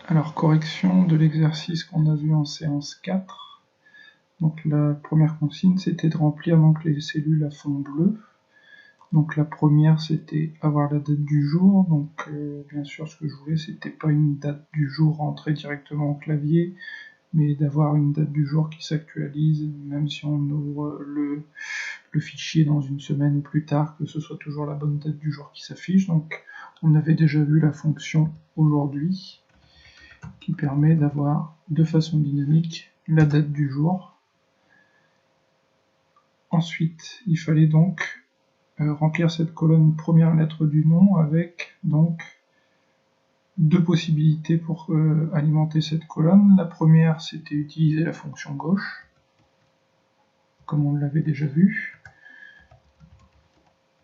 Alors, correction de l'exercice qu'on a vu en séance 4. Donc la première consigne, c'était de remplir donc les cellules à fond bleu. Donc la première, c'était avoir la date du jour. Donc bien sûr, ce que je voulais, c'était pas une date du jour rentrée directement au clavier, mais d'avoir une date du jour qui s'actualise, même si on ouvre le fichier dans une semaine ou plus tard, que ce soit toujours la bonne date du jour qui s'affiche. Donc on avait déjà vu la fonction aujourd'hui, qui permet d'avoir de façon dynamique la date du jour. Ensuite, il fallait donc remplir cette colonne première lettre du nom avec donc deux possibilités pour alimenter cette colonne. La première, c'était utiliser la fonction gauche, comme on l'avait déjà vu.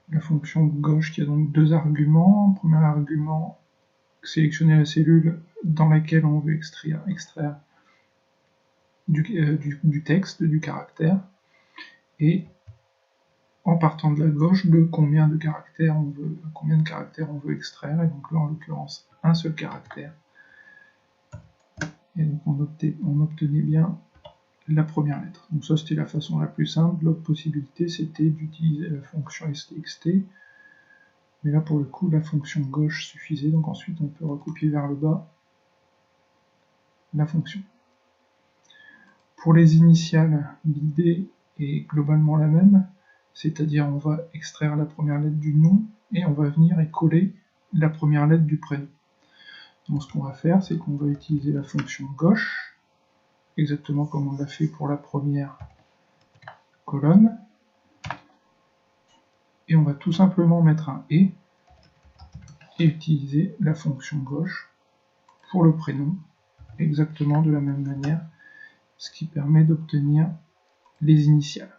La fonction gauche qui a donc deux arguments. Premier argument, sélectionner la cellule dans laquelle on veut extraire du texte, du caractère, et en partant de la gauche de combien de caractères on veut extraire, et donc là en l'occurrence un seul caractère. Et donc on obtenait bien la première lettre. Donc ça c'était la façon la plus simple. L'autre possibilité c'était d'utiliser la fonction stxt, mais là pour le coup la fonction gauche suffisait, donc ensuite on peut recopier vers le bas la fonction. Pour les initiales, l'idée est globalement la même, c'est-à-dire on va extraire la première lettre du nom et on va venir y coller la première lettre du prénom. Donc ce qu'on va faire, c'est qu'on va utiliser la fonction gauche, exactement comme on l'a fait pour la première colonne, et on va tout simplement mettre un et utiliser la fonction gauche pour le prénom, exactement de la même manière, ce qui permet d'obtenir les initiales.